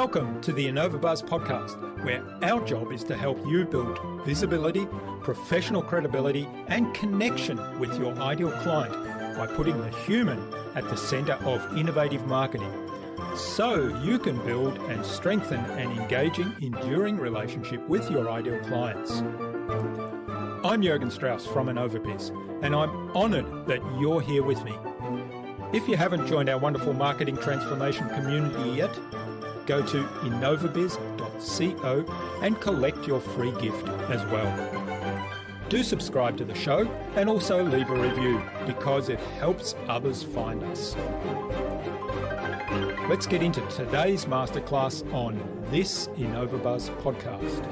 Welcome to the InnovaBuzz podcast, where our job is to help you build visibility, professional credibility, and connection with your ideal client by putting the human at the centre of innovative marketing, so you can build and strengthen an engaging, enduring relationship with your ideal clients. I'm Jürgen Strauss from InnovaBuzz, and I'm honoured that you're here with me. If you haven't joined our wonderful marketing transformation community yet, go to innovabiz.co and collect your free gift as well. Do subscribe to the show and also leave a review because it helps others find us. Let's get into today's masterclass on this InnovaBuzz podcast.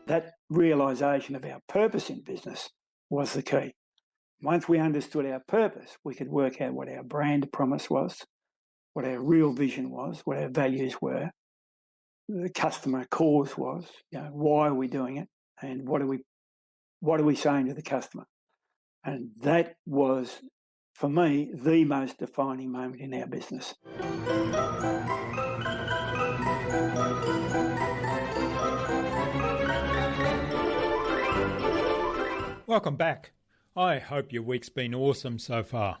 That realisation of our purpose in business was the key. Once we understood our purpose, we could work out what our brand promise was, what our real vision was, what our values were, the customer cause was, why are we doing it, and what are we saying to the customer. And that was, for me, the most defining moment in our business. Welcome back. I hope your week's been awesome so far.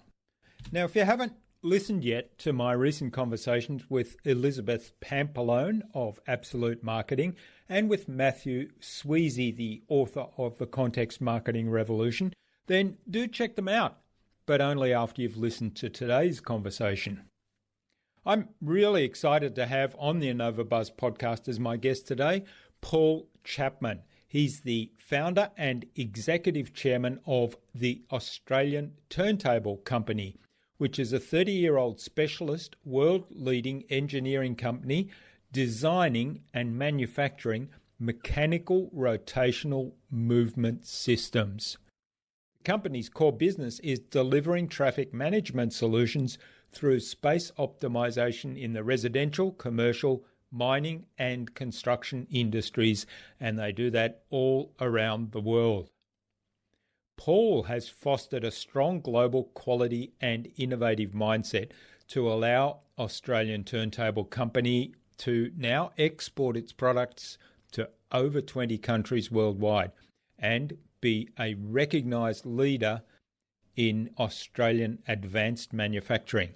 Now, if you haven't listened yet to my recent conversations with Elizabeth Pampalone of Absolute Marketing and with Matthew Sweezy, the author of The Context Marketing Revolution, then do check them out, but only after you've listened to today's conversation. I'm really excited to have on the InnovaBuzz podcast as my guest today, Paul Chapman. He's the founder and executive chairman of the Australian Turntable Company, which is a 30-year-old specialist, world-leading engineering company designing and manufacturing mechanical rotational movement systems. The company's core business is delivering traffic management solutions through space optimization in the residential, commercial, mining and construction industries, and they do that all around the world. Paul has fostered a strong global quality and innovative mindset to allow Australian Turntable Company to now export its products to over 20 countries worldwide and be a recognised leader in Australian advanced manufacturing.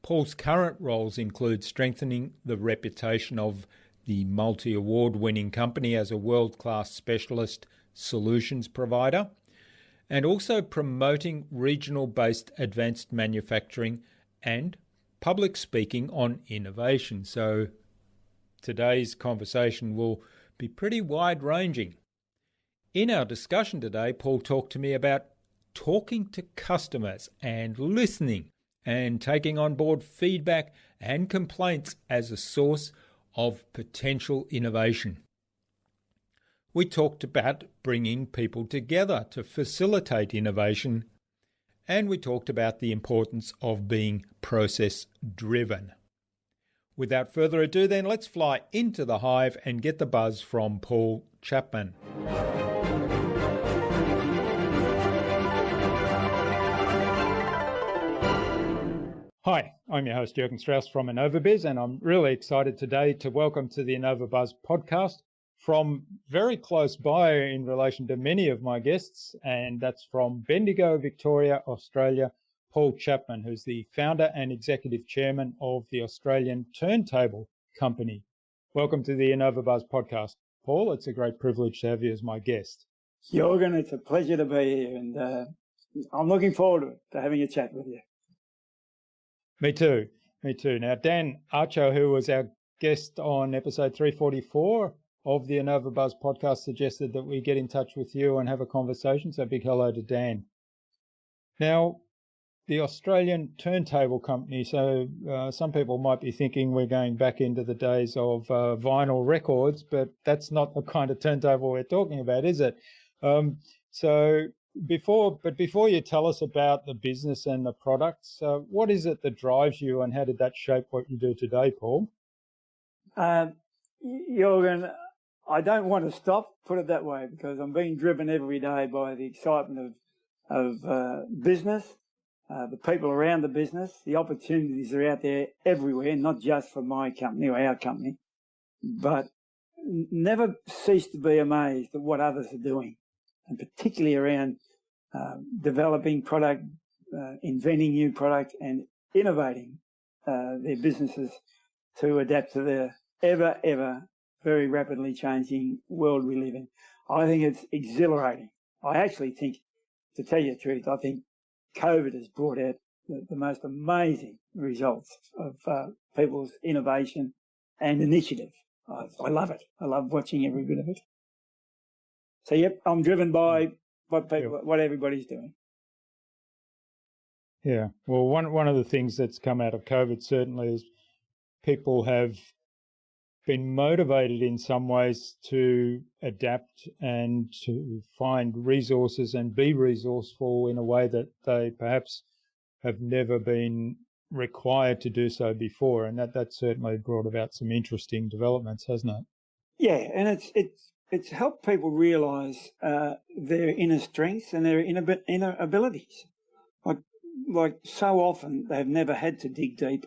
Paul's current roles include strengthening the reputation of the multi-award-winning company as a world-class specialist solutions provider, and also promoting regional-based advanced manufacturing and public speaking on innovation. So today's conversation will be pretty wide-ranging. In our discussion today, Paul talked to me about talking to customers and listening and taking on board feedback and complaints as a source of potential innovation. We talked about bringing people together to facilitate innovation, and we talked about the importance of being process-driven. Without further ado then, let's fly into the hive and get the buzz from Paul Chapman. Hi, I'm your host Jürgen Strauss from InnovaBuzz, and I'm really excited today to welcome to the InnovaBuzz podcast from very close by in relation to many of my guests, and that's from Bendigo, Victoria, Australia, Paul Chapman, who's the founder and executive chairman of the Australian Turntable Company. Welcome to the InnovaBuzz podcast. Paul, it's a great privilege to have you as my guest. Jürgen, it's a pleasure to be here, and I'm looking forward to having a chat with you. Me too. Now, Dan Archo, who was our guest on episode 344 of the InnovaBuzz podcast, suggested that we get in touch with you and have a conversation. So big hello to Dan. Now, the Australian Turntable Company. So some people might be thinking we're going back into the days of vinyl records, but that's not the kind of turntable we're talking about, is it? Before you tell us about the business and the products, what is it that drives you and how did that shape what you do today, Paul? Jürgen, I don't want to stop, put it that way, because I'm being driven every day by the excitement of business, the people around the business. The opportunities are out there everywhere, not just for my company or our company, but never cease to be amazed at what others are doing, and particularly around developing product, inventing new product, and innovating their businesses to adapt to the ever very rapidly changing world we live in. I think it's exhilarating. I actually think, to tell you the truth, I think COVID has brought out the most amazing results of people's innovation and initiative. I love it. I love watching every bit of it. So, yep, I'm driven by what everybody's doing. Yeah. Well, one of the things that's come out of COVID certainly is people have been motivated in some ways to adapt and to find resources and be resourceful in a way that they perhaps have never been required to do so before. And that certainly brought about some interesting developments, hasn't it? Yeah, and it's helped people realise their inner strengths and their inner abilities. Like so often they've never had to dig deep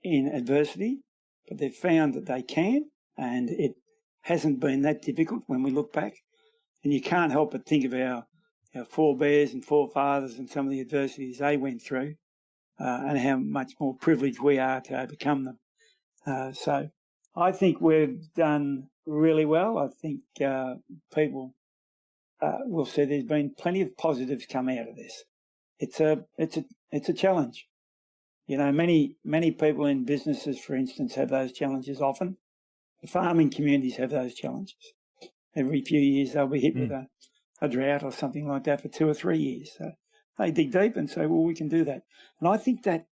in adversity, but they've found that they can, and it hasn't been that difficult when we look back. And you can't help but think of our forebears and forefathers and some of the adversities they went through, and how much more privileged we are to overcome them. So I think we've done really well. I think people will see there's been plenty of positives come out of this. It's a challenge. You know, many people in businesses, for instance, have those challenges often. The farming communities have those challenges. Every few years they'll be hit with a drought or something like that for 2 or 3 years. So they dig deep and say, well, we can do that. And I think that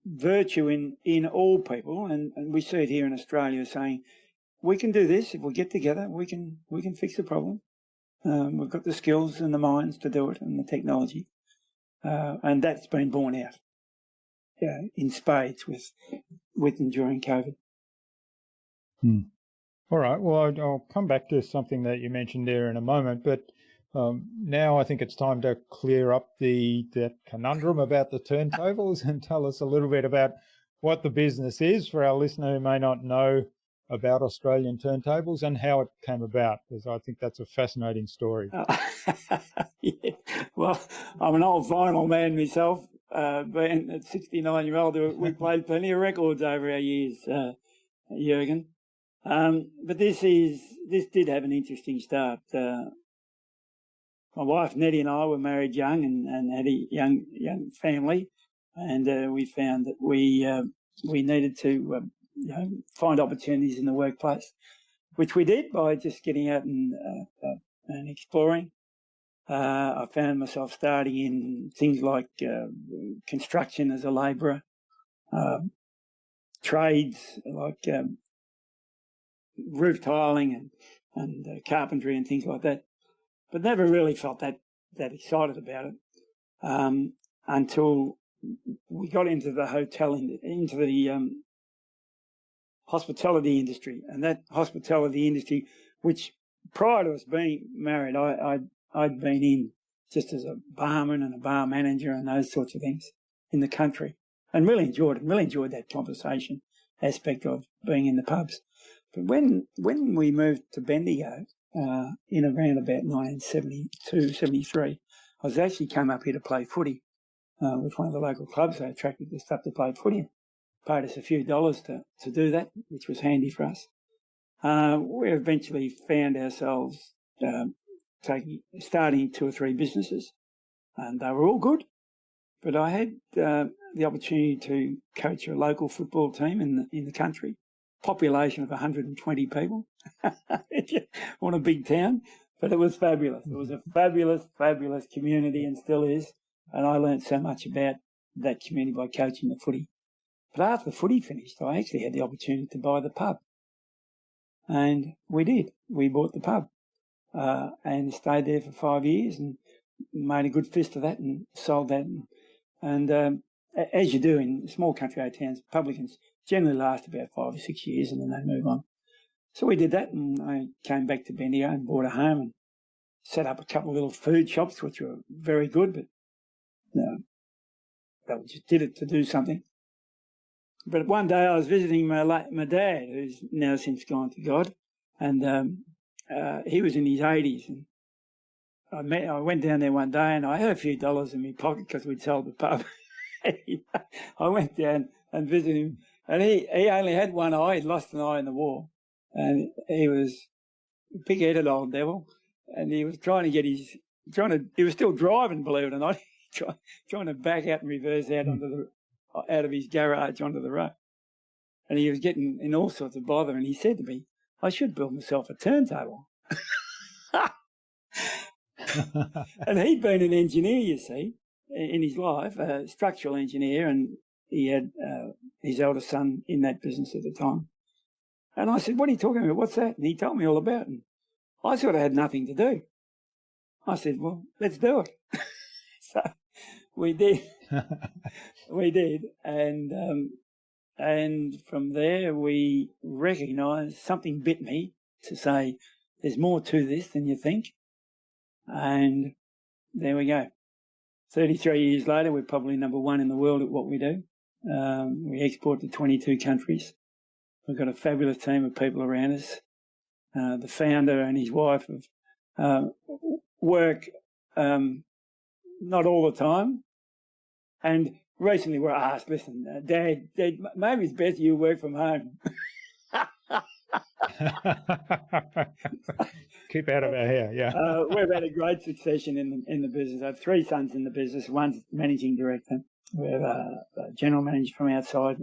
virtue in all people, and we see it here in Australia, saying, we can do this. If we get together, we can fix the problem. We've got the skills and the minds to do it, and the technology. And that's been borne out in spades with and during COVID. All right. Well, I'll come back to something that you mentioned there in a moment, but now I think it's time to clear up that conundrum about the turntables and tell us a little bit about what the business is for our listener who may not know about Australian turntables and how it came about, because I think that's a fascinating story. Yeah. Well, I'm an old vinyl man myself, being at 69-year-old, we played plenty of records over our years, Jürgen. But this did have an interesting start. My wife Nettie and I were married young and had a young family, and we found that we needed to find opportunities in the workplace, which we did by just getting out and exploring. I found myself starting in things like construction as a labourer, trades like roof tiling and carpentry and things like that, but never really felt that excited about it until we got into the into the hospitality industry. And that hospitality industry, which prior to us being married, I'd been in just as a barman and a bar manager and those sorts of things in the country, and really enjoyed it. Really enjoyed that conversation aspect of being in the pubs. But when we moved to Bendigo in around about 1972, 73, I was actually come up here to play footy with one of the local clubs. They attracted us up to play footy. Paid us a few dollars to do that, which was handy for us. We eventually found ourselves starting 2 or 3 businesses, and they were all good. But I had the opportunity to coach a local football team in the country, population of 120 people, on a big town. But it was fabulous. It was a fabulous community, and still is. And I learned so much about that community by coaching the footy. But after the footy finished, I actually had the opportunity to buy the pub. And we did. We bought the pub and stayed there for 5 years and made a good fist of that and sold that. And as you do in small country towns, publicans generally last about 5 or 6 years and then they move on. So we did that, and I came back to Bendigo and bought a home and set up a couple of little food shops, which were very good, but they just did it to do something. But one day I was visiting my dad, who's now since gone to God, and he was in his 80s. And I went down there one day and I had a few dollars in my pocket because we'd sold the pub. I went down and visited him, and he only had one eye. He'd lost an eye in the war, and he was a big-headed old devil, and he was he was still driving, believe it or not, trying to back out and reverse out out of his garage onto the road. And he was getting in all sorts of bother, and he said to me, I should build myself a turntable. And he'd been an engineer, you see, in his life, a structural engineer, and he had his eldest son in that business at the time. And I said, what are you talking about? What's that? And he told me all about it. And I sort of had nothing to do. I said, well, let's do it. So we did. We did. And from there we recognised something bit me to say, there's more to this than you think. And there we go. 33 years later, we're probably number one in the world at what we do. We export to 22 countries. We've got a fabulous team of people around us. The founder and his wife work not all the time. And recently we're asked, listen, Dad, maybe it's best you work from home. Keep out of our hair, yeah. We've had a great succession in the business. I have 3 sons in the business. One's managing director. We have a general manager from outside,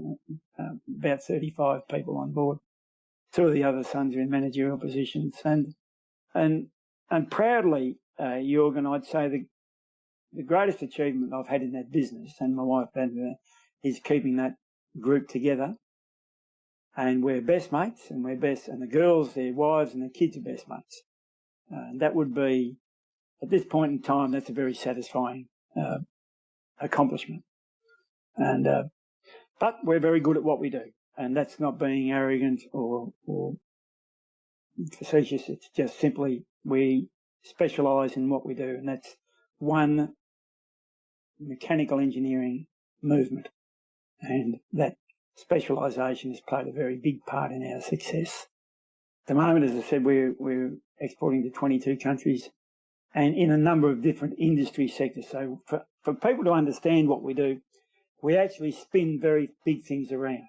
about 35 people on board. 2 of the other sons are in managerial positions. And proudly, Jorgen, I'd say the greatest achievement I've had in that business, and my wife had, is keeping that group together. And we're best mates, and the girls, their wives and their kids are best mates. And that would be, at this point in time, that's a very satisfying accomplishment. And but we're very good at what we do, and that's not being arrogant or facetious. It's just simply we specialise in what we do, and that's one mechanical engineering movement, and that specialisation has played a very big part in our success. At the moment, as I said, we're exporting to 22 countries and in a number of different industry sectors. So for people to understand what we do, we actually spin very big things around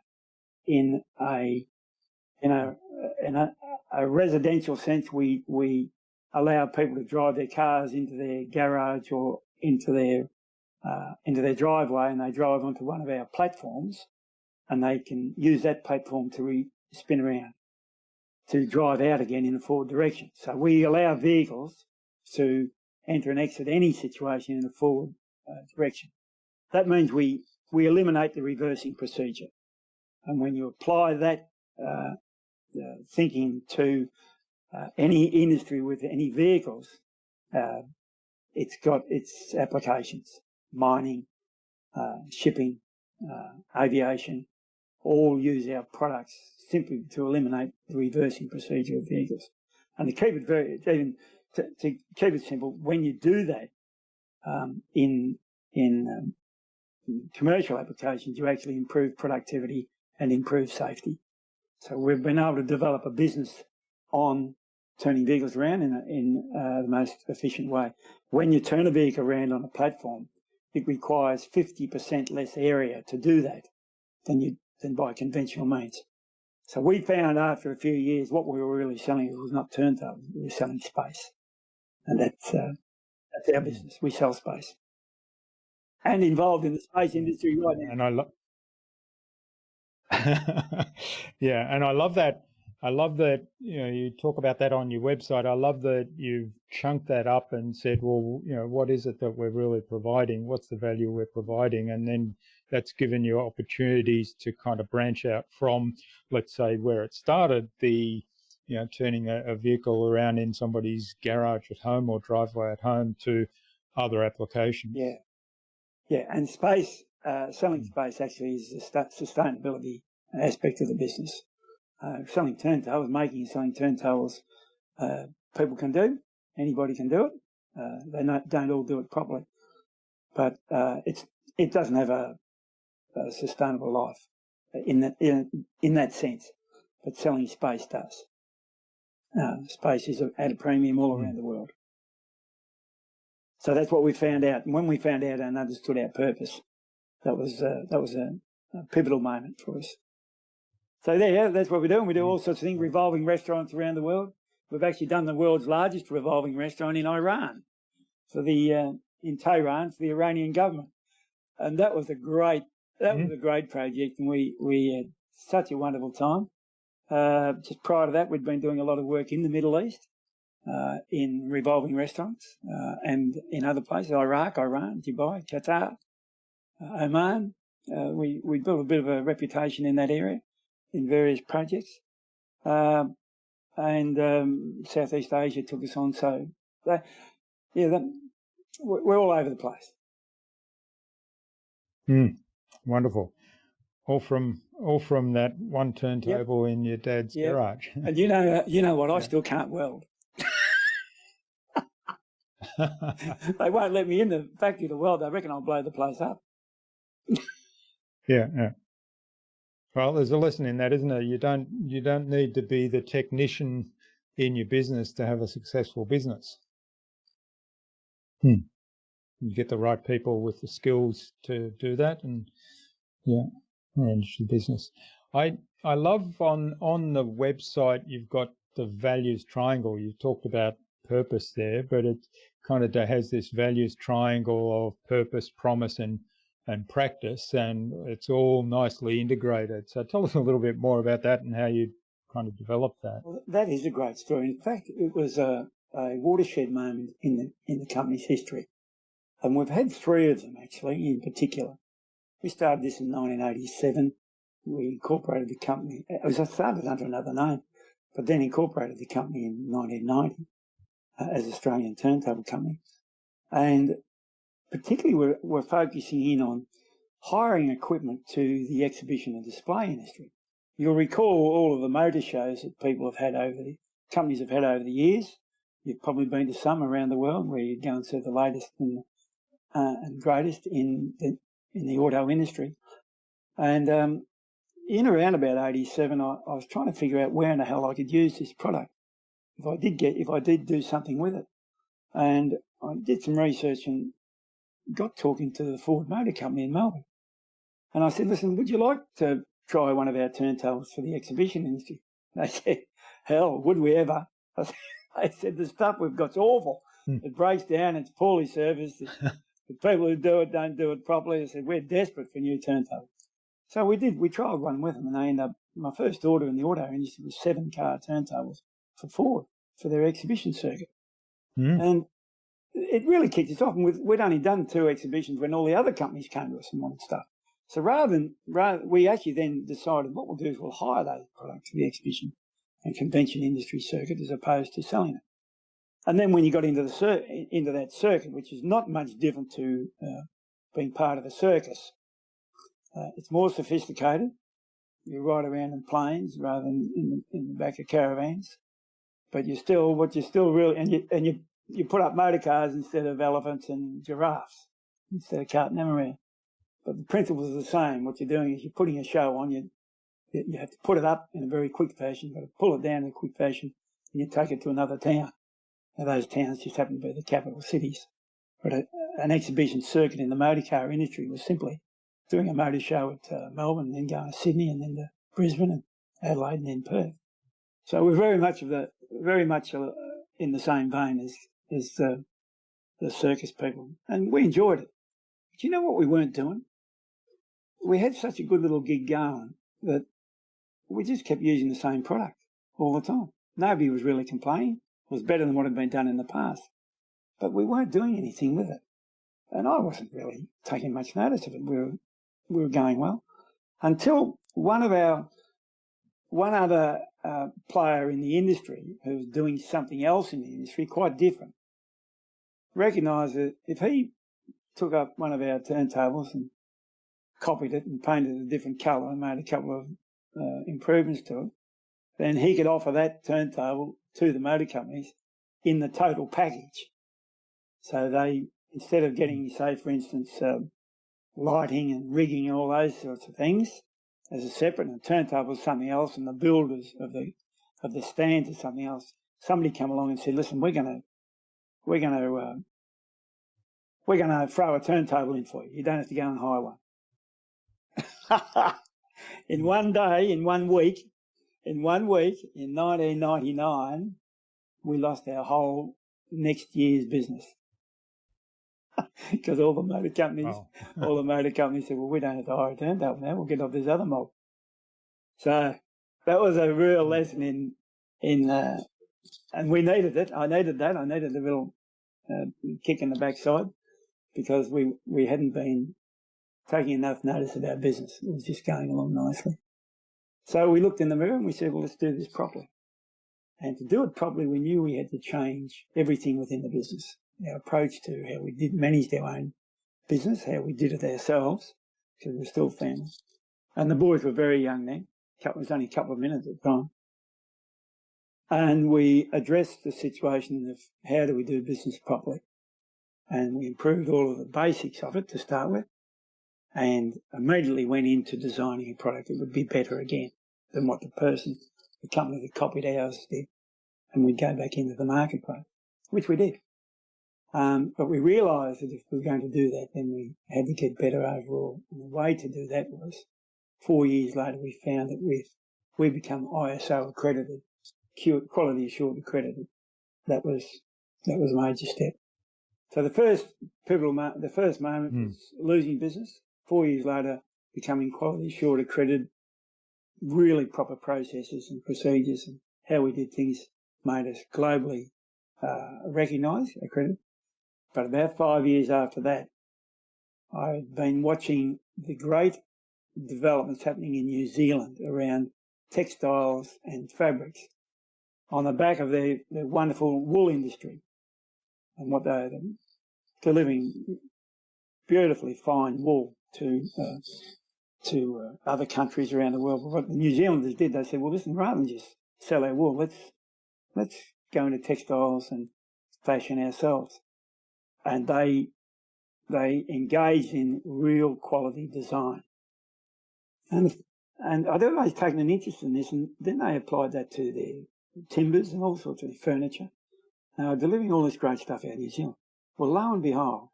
in a residential sense. We allow people to drive their cars into their garage or into their driveway, and they drive onto one of our platforms, and they can use that platform to spin around to drive out again in a forward direction. So we allow vehicles to enter and exit any situation in a forward direction. That means we eliminate the reversing procedure. And when you apply that thinking to any industry with any vehicles, it's got its applications: mining, shipping, aviation, all use our products simply to eliminate the reversing procedure of vehicles. And to keep it to keep it simple, when you do that in commercial applications, you actually improve productivity and improve safety. So we've been able to develop a business on turning vehicles around in the most efficient way. When you turn a vehicle around on a platform, it requires 50% less area to do that than by conventional means. So we found after a few years what we were really selling was not turntables, we were selling space. And that's our business. We sell space. And involved in the space industry right now. And I love yeah, and I love that. I love that, you talk about that on your website. I love that you've chunked that up and said, well, what is it that we're really providing? What's the value we're providing? And then that's given you opportunities to kind of branch out from, let's say, where it started, the, turning a vehicle around in somebody's garage at home or driveway at home to other applications. Yeah. Yeah. And space selling space actually is the sustainability aspect of the business. Selling turntables, making and selling turntables, people can do. Anybody can do it. They don't all do it properly, but it doesn't have a sustainable life in that sense. But selling space does. Space is at a premium all around the world. So that's what we found out. And when we found out and understood our purpose, that was a pivotal moment for us. So that's what we're doing. We do all sorts of things, revolving restaurants around the world. We've actually done the world's largest revolving restaurant in Iran, in Tehran, for the Iranian government, and that was a great project, and we had such a wonderful time. Just prior to that, we'd been doing a lot of work in the Middle East, in revolving restaurants, and in other places, Iraq, Iran, Dubai, Qatar, Oman. We built a bit of a reputation in that area in various projects. And Southeast Asia took us on. So, we're all over the place. Wonderful. All from that one turntable in your dad's garage. And you know what? I still can't weld. They won't let me in the factory to weld. I reckon I'll blow the place up. Yeah. Well, there's a lesson in that, isn't there? You don't need to be the technician in your business to have a successful business. You get the right people with the skills to do that, and manage the business. I love on the website you've got the values triangle. You talked about purpose there, but it kind of has this values triangle of purpose, promise, and practice, and it's all nicely integrated. So tell us a little bit more about that and how you kind of developed that. Well, that is a great story. In fact, it was a watershed moment in the company's history, and we've had three of them actually in particular. We started this in 1987. We incorporated the company. It was started under another name, but then incorporated the company in 1990 as Australian Turntable Company, and particularly, we're focusing in on hiring equipment to the exhibition and display industry. You'll recall all of the motor shows that companies have had over the years. You've probably been to some around the world where you go and see the latest and greatest in the auto industry. And in around about 87, I was trying to figure out where in the hell I could use this product if I did do something with it. And I did some research and got talking to the Ford Motor Company in Melbourne. And I said, listen, would you like to try one of our turntables for the exhibition industry? They said, hell, would we ever? They said, the stuff we've got's awful. It breaks down, it's poorly serviced. The people who do it don't do it properly. I said, we're desperate for new turntables. So we did. We tried one with them, and they ended up, my first order in the auto industry was 7-car turntables for Ford for their exhibition circuit. And it really kicked us off. And we'd only done 2 exhibitions when all the other companies came to us and wanted stuff. So we actually then decided what we'll do is we'll hire those products for the exhibition and convention industry circuit as opposed to selling it. And then when you got into that circuit, which is not much different to being part of a circus, it's more sophisticated. You ride around in planes rather than in the back of caravans, but you put up motor cars instead of elephants and giraffes instead of carting them around. But the principle is the same. What you're doing is you're putting a show on. You have to put it up in a very quick fashion. You've got to pull it down in a quick fashion, and you take it to another town. Now, those towns just happen to be the capital cities. But an exhibition circuit in the motor car industry was simply doing a motor show at Melbourne, then going to Sydney, and then to Brisbane and Adelaide, and then Perth. So we're very much in the same vein as the circus people, and we enjoyed it. But you know what we weren't doing? We had such a good little gig going that we just kept using the same product all the time. Nobody was really complaining. It was better than what had been done in the past. But we weren't doing anything with it. And I wasn't really taking much notice of it. We were going well. Until one other player in the industry who was doing something else in the industry, quite different, recognised that if he took up one of our turntables and copied it and painted it a different colour and made a couple of improvements to it, then he could offer that turntable to the motor companies in the total package. So they, instead of getting, say, for instance, lighting and rigging and all those sorts of things as a separate, and the turntable is something else, and the builders of the stands is something else, somebody come along and said, listen, we're going to throw a turntable in for you. You don't have to go and hire one. In one day, in 1 week, in 1999, we lost our whole next year's business. Because all the motor companies said, well, we don't have to hire a turntable now, we'll get off this other mob. So that was a real lesson in and we needed it. I needed that. I needed a little kick in the backside, because we hadn't been taking enough notice of our business. It was just going along nicely. So we looked in the mirror and we said, well, let's do this properly. And to do it properly, we knew we had to change everything within the business. Our approach to how we managed our own business, how we did it ourselves, because we were still family. And the boys were very young then. It was only a couple of minutes at the time. And we addressed the situation of how do we do business properly. And we improved all of the basics of it to start with, and immediately went into designing a product that would be better again than what the company that copied ours did. And we'd go back into the marketplace, which we did. But we realised that if we were going to do that, then we had to get better overall. And the way to do that was, 4 years later, we found that we become ISO accredited, quality assured accredited. That was a major step. So the first moment was losing business. 4 years later, becoming quality assured accredited, really proper processes and procedures and how we did things made us globally recognised, accredited. But about 5 years after that, I'd been watching the great developments happening in New Zealand around textiles and fabrics on the back of their wonderful wool industry, and what they're delivering beautifully fine wool to other countries around the world. But what the New Zealanders did, they said, well, listen, rather than just sell our wool, let's go into textiles and fashion ourselves. And they engaged in real quality design. And I'd always taken an interest in this, and then they applied that to their timbers and all sorts of furniture. Now, delivering all this great stuff out of New Zealand. Well, lo and behold,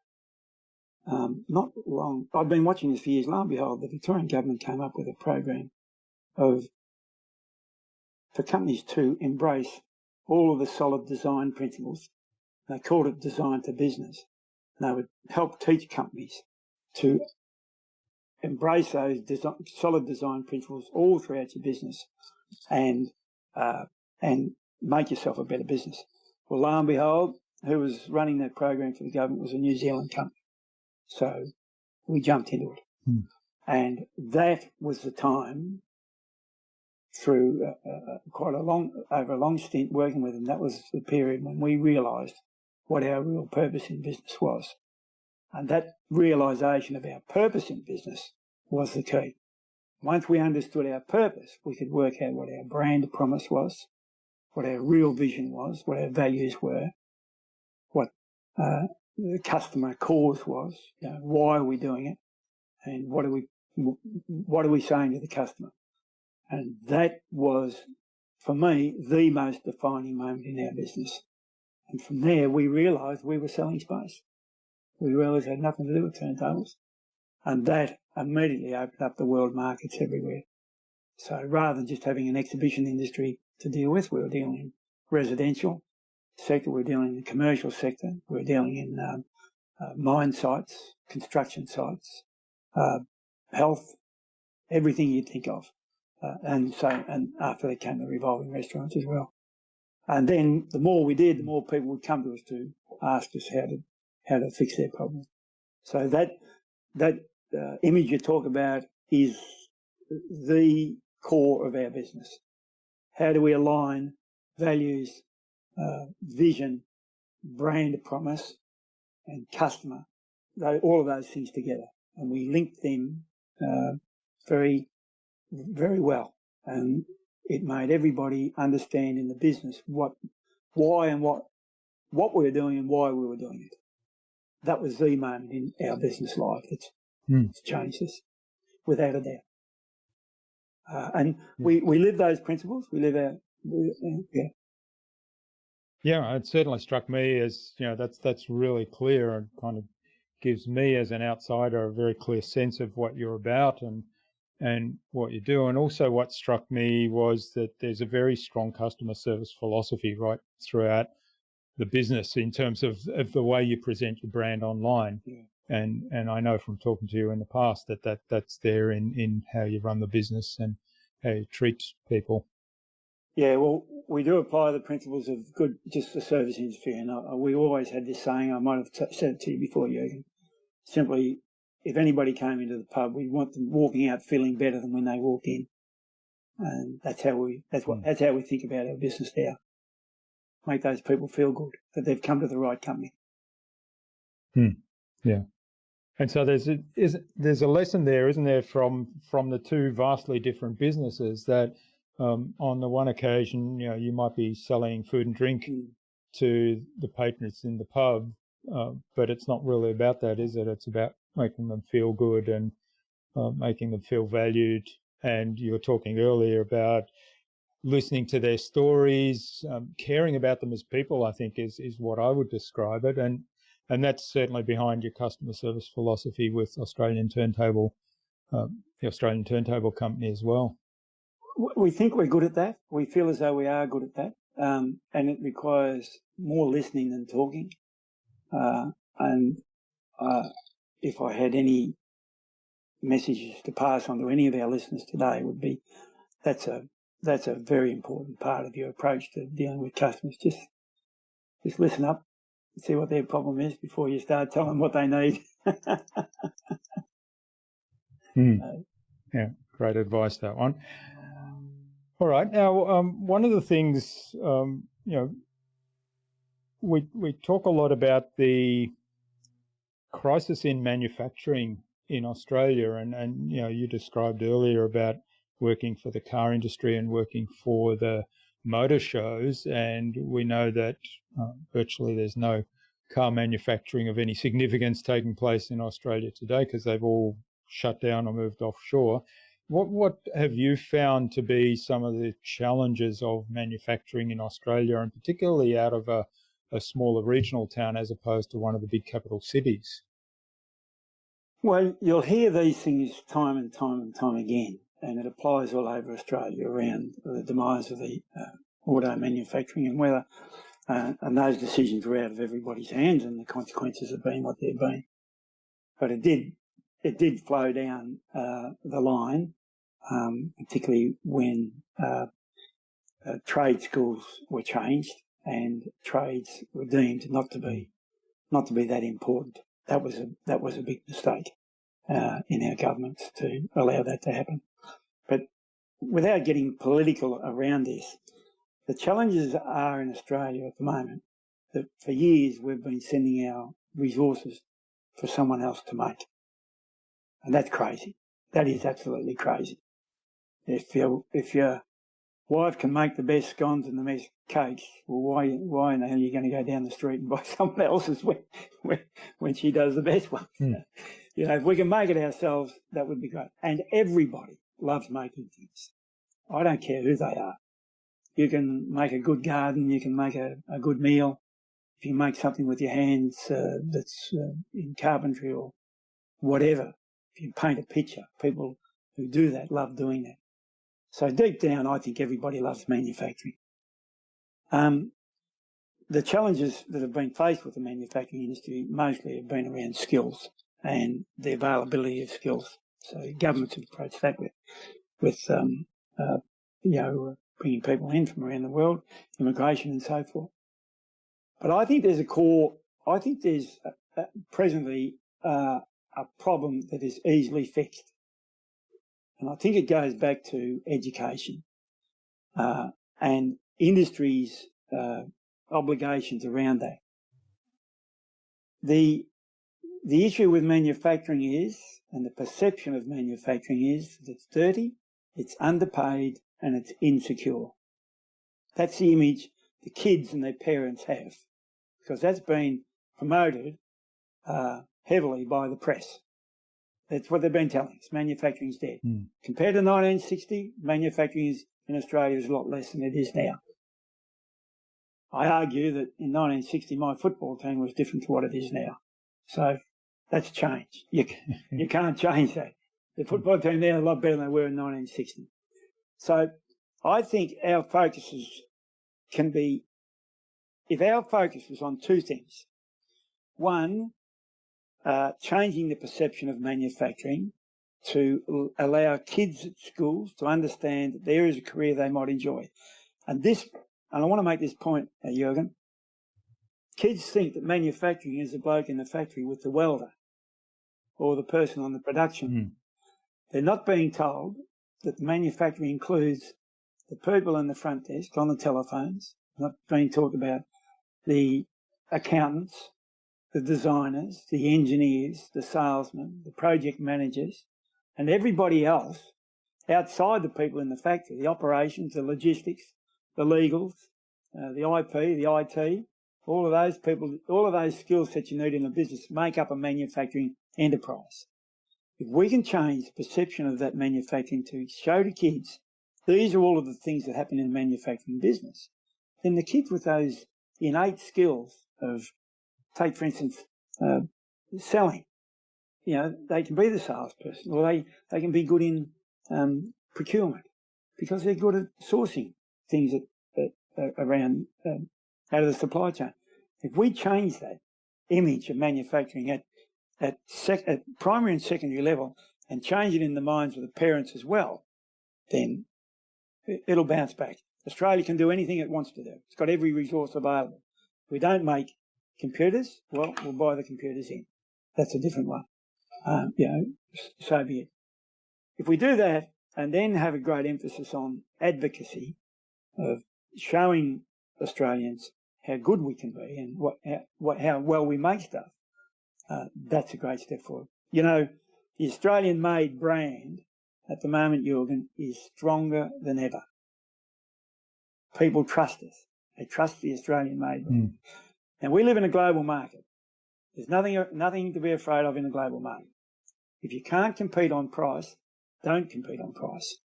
not long, I've been watching this for years, lo and behold, the Victorian government came up with a program for companies to embrace all of the solid design principles. They called it design to business. And they would help teach companies to embrace those solid design principles all throughout your business, and make yourself a better business. Well, lo and behold, who was running that program for the government was a New Zealand company. So we jumped into it. And that was the time, through over a long stint working with them, that was the period when we realised what our real purpose in business was. And that realisation of our purpose in business was the key. Once we understood our purpose, we could work out what our brand promise was, what our real vision was, what our values were, what the customer cause was, why are we doing it, and what are we saying to the customer. And that was, for me, the most defining moment in our business. And from there, we realised we were selling space. We realised it had nothing to do with turntables. And that immediately opened up the world markets everywhere. So rather than just having an exhibition industry to deal with, we were dealing in residential sector, we were dealing in the commercial sector, we were dealing in mine sites, construction sites, health, everything you'd think of. And after that came the revolving restaurants as well. And then the more we did, the more people would come to us to ask us how to fix their problem. So that image you talk about is the core of our business. How do we align values, vision, brand promise, and customer, all of those things together? And we link them very, very well. And it made everybody understand in the business what we were doing and why we were doing it. That was the moment in our business life that's changed us, without a doubt. And we live those principles. We live our, Yeah, it certainly struck me as, that's really clear and kind of gives me as an outsider a very clear sense of what you're about and what you do. And also what struck me was that there's a very strong customer service philosophy right throughout the business in terms of the way you present your brand online. Yeah. And I know from talking to you in the past that's there in how you run the business and how you treat people. Yeah, well, we do apply the principles of good, just the service industry. And we always had this saying, I might have said it to you before, Jürgen. Simply, if anybody came into the pub, we want them walking out feeling better than when they walked in. And that's how we think about our business now. Make those people feel good, that they've come to the right company. Yeah. And so there's a lesson there, isn't there, from the two vastly different businesses that on the one occasion, you might be selling food and drink to the patrons in the pub, but it's not really about that, is it? It's about making them feel good and making them feel valued. And you were talking earlier about listening to their stories, caring about them as people, I think is what I would describe it. And that's certainly behind your customer service philosophy with Australian Turntable, the Australian Turntable Company as well. We think we're good at that. We feel as though we are good at that. And it requires more listening than talking. And if I had any messages to pass on to any of our listeners today, it would be that's a very important part of your approach to dealing with customers. Just listen up and see what their problem is before you start telling them what they need. Yeah, great advice, that one. All right. Now, one of the things, we talk a lot about the crisis in manufacturing in Australia, and you described earlier about working for the car industry and working for the motor shows, and we know that virtually there's no car manufacturing of any significance taking place in Australia today because they've all shut down or moved offshore. What have you found to be some of the challenges of manufacturing in Australia, and particularly out of a smaller regional town as opposed to one of the big capital cities? Well, you'll hear these things time and time again, and it applies all over Australia around the demise of the auto manufacturing and whether and those decisions were out of everybody's hands, and the consequences have been what they've been. But it did flow down the line, particularly when trade schools were changed and trades were deemed not to be that important. That was a big mistake in our governments to allow that to happen. But without getting political around this, the challenges are in Australia at the moment that for years we've been sending our resources for someone else to make. And that's crazy. That is absolutely crazy. If your wife can make the best scones and the best cakes, well, why in the hell are you going to go down the street and buy someone else's when she does the best one? If we can make it ourselves, that would be great. And everybody loves making things. I don't care who they are. You can make a good garden. You can make a good meal. If you make something with your hands that's in carpentry or whatever, if you paint a picture, people who do that love doing that. So deep down, I think everybody loves manufacturing. The challenges that have been faced with the manufacturing industry mostly have been around skills and the availability of skills. So governments have approached that with bringing people in from around the world, immigration and so forth. But I think there's presently a problem that is easily fixed. And I think it goes back to education and industry's obligations around that. The the issue with manufacturing is, and the perception of manufacturing is, that it's dirty, it's underpaid, and it's insecure. That's the image the kids and their parents have, because that's been promoted heavily by the press. That's what they've been telling us. Manufacturing's dead. Compared to 1960, manufacturing in Australia is a lot less than it is now. I argue that in 1960, my football team was different to what it is now. So that's changed. You can't change that. The football team now is a lot better than they were in 1960. So I think our focuses can be, if our focus was on two things. One, changing the perception of manufacturing to allow kids at schools to understand that there is a career they might enjoy. And I want to make this point, Jürgen. Kids think that manufacturing is the bloke in the factory with the welder or the person on the production. They're not being told that the manufacturing includes the people in the front desk on the telephones, not being talked about the accountants, the designers, the engineers, the salesmen, the project managers, and everybody else outside the people in the factory, the operations, the logistics, the legals, the IP, the IT, all of those people, all of those skill sets you need in a business make up a manufacturing enterprise. If we can change the perception of that manufacturing to show to kids these are all of the things that happen in a manufacturing business, then the kids with those innate skills of, take for instance, selling, they can be the salesperson, or they can be good in procurement because they're good at sourcing things around out of the supply chain. If we change that image of manufacturing at primary and secondary level and change it in the minds of the parents as well, then it'll bounce back. Australia can do anything it wants to do. It's got every resource available. If we don't make computers, well, we'll buy the computers in. That's a different one. So be it. If we do that and then have a great emphasis on advocacy of showing Australians how good we can be and how well we make stuff, that's a great step forward. The Australian-made brand at the moment, Jürgen, is stronger than ever. People trust us. They trust the Australian-made brand. And we live in a global market. There's nothing to be afraid of in a global market. If you can't compete on price, don't compete on price.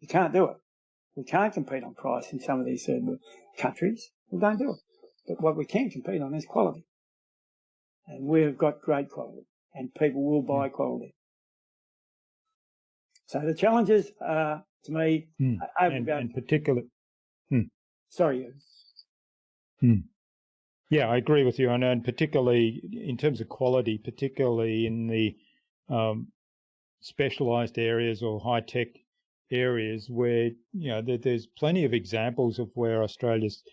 You can't do it. We can't compete on price in some of these certain countries. Well, don't do it. But what we can compete on is quality. And we've got great quality. And people will buy quality. So the challenges are, to me, and particular. Sorry, you. Yeah, I agree with you, and particularly in terms of quality, particularly in the specialised areas or high-tech areas where there's plenty of examples of where Australians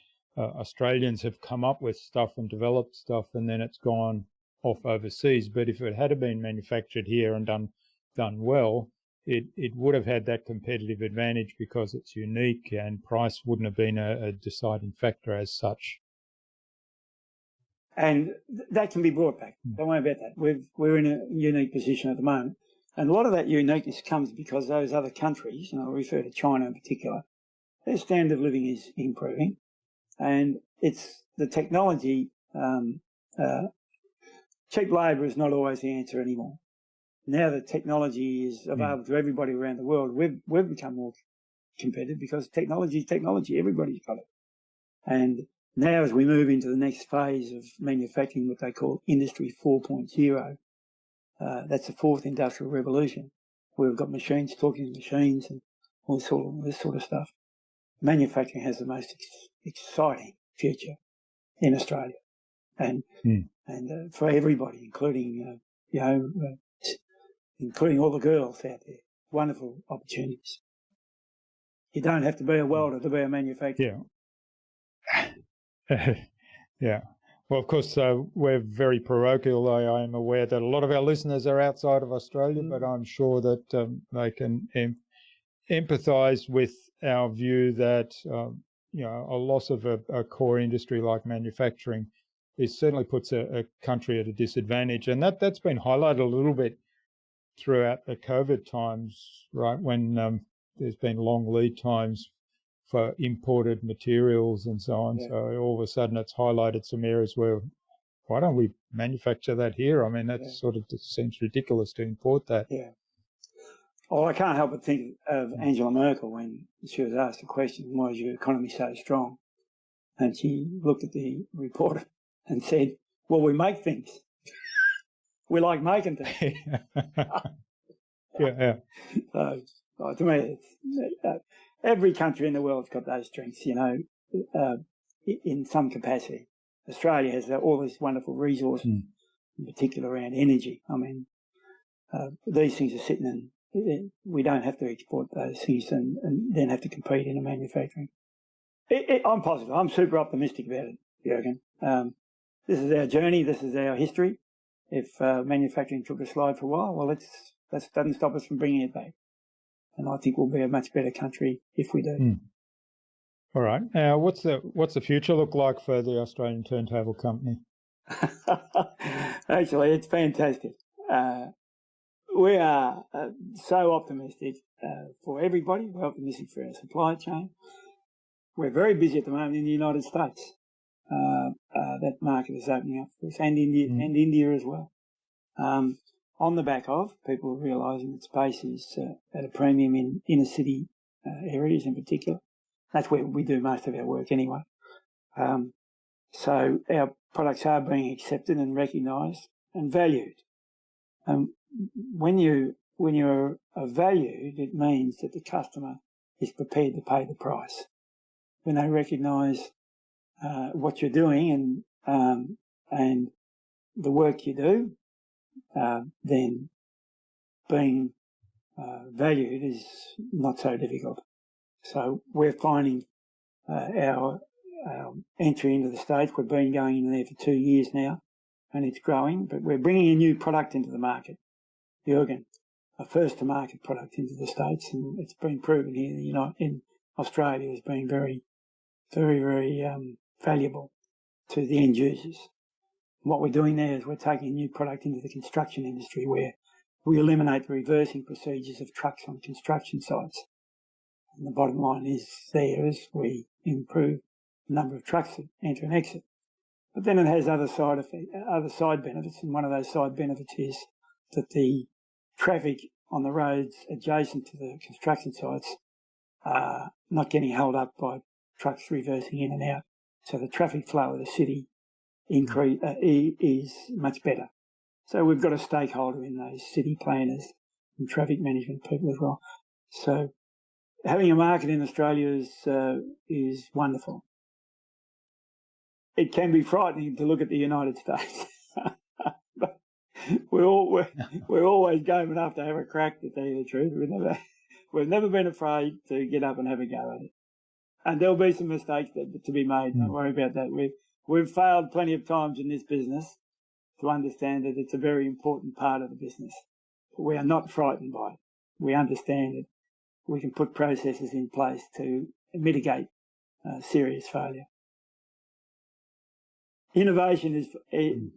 have come up with stuff and developed stuff, and then it's gone off overseas. But if it had been manufactured here and done well, it would have had that competitive advantage because it's unique, and price wouldn't have been a deciding factor as such. And that can be brought back. Don't worry about that. We're in a unique position at the moment. And a lot of that uniqueness comes because those other countries, I refer to China in particular, their standard of living is improving. And it's the technology. Cheap labour is not always the answer anymore. Now that technology is available to everybody around the world, we've become more competitive because technology is technology. Everybody's got it. And now as we move into the next phase of manufacturing, what they call Industry 4.0, that's the fourth industrial revolution. We've got machines talking to machines and all this sort of stuff. Manufacturing has the most exciting future in Australia, and for everybody, including including all the girls out there. Wonderful opportunities. You don't have to be a welder to be a manufacturer. Yeah. Yeah. Well, of course, we're very parochial. I am aware that a lot of our listeners are outside of Australia, but I'm sure that they can empathise with our view that, a loss of a core industry like manufacturing certainly puts a country at a disadvantage. And that's been highlighted a little bit throughout the COVID times, right, when there's been long lead times for imported materials and so on. Yeah. So all of a sudden it's highlighted some areas where, why don't we manufacture that here? I mean, that sort of seems ridiculous to import that. Yeah. Oh, I can't help but think of Angela Merkel when she was asked the question, why is your economy so strong? And she looked at the report and said, well, we make things. We like making things. Yeah. So, to me, every country in the world's got those strengths, in some capacity. Australia has all this wonderful resources, in particular around energy. I mean, these things are sitting in, we don't have to export those things and then have to compete in a manufacturing. I'm positive. I'm super optimistic about it, Jürgen. This is our journey. This is our history. If manufacturing took a slide for a while, well, that doesn't stop us from bringing it back. And I think we'll be a much better country if we do. All right. Now, what's the future look like for the Australian Turntable Company? Actually, it's fantastic. We are so optimistic for everybody. We're optimistic for our supply chain. We're very busy at the moment in the United States. That market is opening up for us, and India as well. On the back of people realising that space is at a premium in inner city areas in particular. That's where we do most of our work anyway. So our products are being accepted and recognised and valued. When you're valued, it means that the customer is prepared to pay the price. When they recognise what you're doing and the work you do, then being valued is not so difficult. So we're finding our entry into the States, we've been going in there for 2 years now, and it's growing, but we're bringing a new product into the market, Jürgen, a first-to-market product into the States, and it's been proven here in Australia as being very, very, very valuable to the end users. What we're doing there is we're taking a new product into the construction industry where we eliminate the reversing procedures of trucks on construction sites. And the bottom line is we improve the number of trucks that enter and exit. But then it has other side benefits, and one of those side benefits is that the traffic on the roads adjacent to the construction sites are not getting held up by trucks reversing in and out. So the traffic flow of the city is much better. So we've got a stakeholder in those city planners and traffic management people as well. So having a market in Australia is wonderful. It can be frightening to look at the United States. But we're always game enough to have a crack, to tell you the truth. We've never been afraid to get up and have a go at it. And there'll be some mistakes to be made. Don't worry about that. We've failed plenty of times in this business to understand that it's a very important part of the business. But we are not frightened by it. We understand it. We can put processes in place to mitigate serious failure. Innovation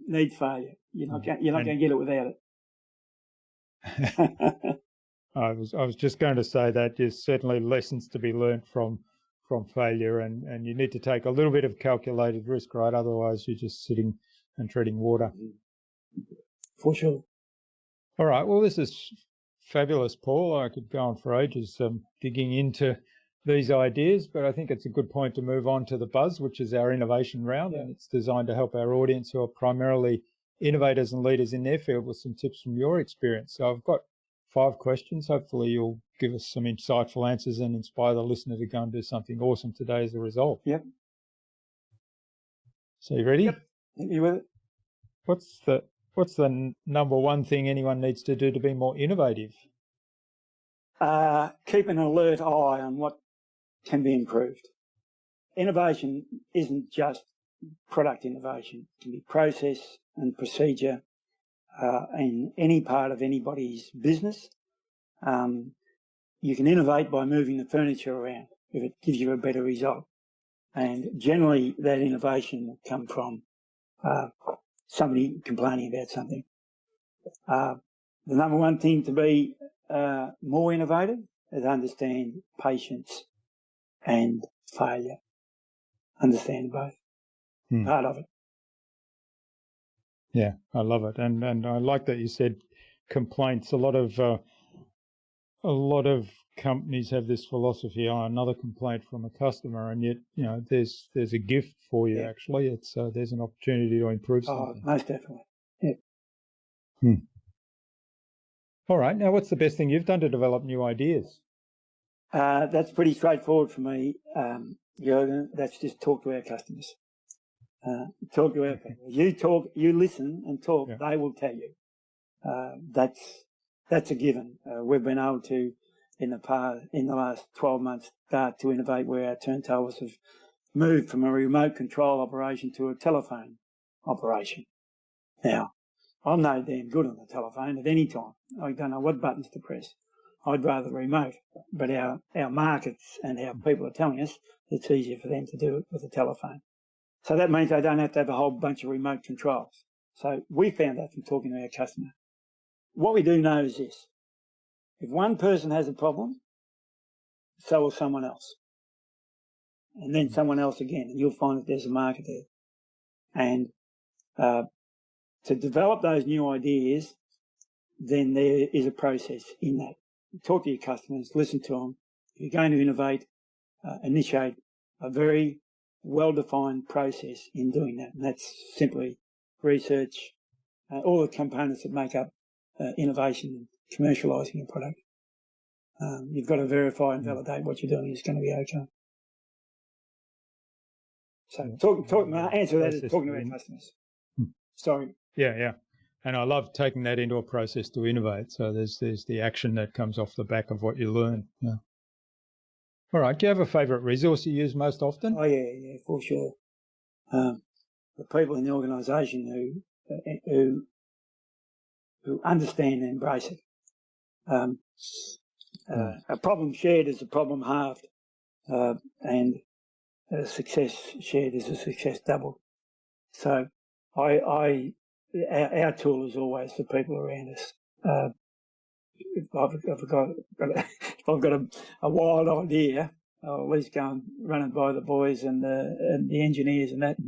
needs failure. You're not going to get it without it. I was just going to say that there's certainly lessons to be learnt from failure, and you need to take a little bit of calculated risk, right? Otherwise, you're just sitting and treading water. For sure. All right. Well, this is fabulous, Paul. I could go on for ages digging into these ideas, but I think it's a good point to move on to the buzz, which is our innovation round, and it's designed to help our audience who are primarily innovators and leaders in their field with some tips from your experience. So I've got 5 questions. Hopefully you'll give us some insightful answers and inspire the listener to go and do something awesome today as a result. Yep. So you ready? Yep. You with it? What's the number one thing anyone needs to do to be more innovative? Keep an alert eye on what can be improved. Innovation isn't just product innovation. It can be process and procedure in any part of anybody's business. You can innovate by moving the furniture around if it gives you a better result. And generally that innovation will come from somebody complaining about something. The number one thing to be more innovative is understand patience and failure. Understand both. Part of it. Yeah, I love it, and I like that you said complaints. A lot of companies have this philosophy: another complaint from a customer, and yet there's a gift for you. Actually, it's there's an opportunity to improve something. Most definitely. Yeah. All right. Now, what's the best thing you've done to develop new ideas? That's pretty straightforward for me, Jürgen. That's just talk to our customers. Talk to our people. You talk, you listen and talk. Yeah. They will tell you. That's a given. We've been able to, in the last 12 months, start to innovate where our turntables have moved from a remote control operation to a telephone operation. Now, I'm no damn good on the telephone at any time. I don't know what buttons to press. I'd rather remote. But our markets and our people are telling us it's easier for them to do it with a telephone. So that means they don't have to have a whole bunch of remote controls. So we found that from talking to our customer. What we do know is this. If one person has a problem, so will someone else. And then someone else again. And you'll find that there's a market there. And to develop those new ideas, then there is a process in that. Talk to your customers, listen to them. If you're going to innovate, initiate a very well-defined process in doing that. And that's simply research, all the components that make up innovation and commercialising a product. You've got to verify and validate what you're doing is going to be okay. So my answer to that is talking to our customers. Sorry. Yeah. And I love taking that into a process to innovate. So there's the action that comes off the back of what you learn. Yeah. All right. Do you have a favourite resource you use most often? Oh, yeah, for sure. The people in the organisation who understand and embrace it. A problem shared is a problem halved, and a success shared is a success doubled. So our tool is always the people around us. If I've got a wild idea, I'll at least go and run it by the boys and the engineers and that.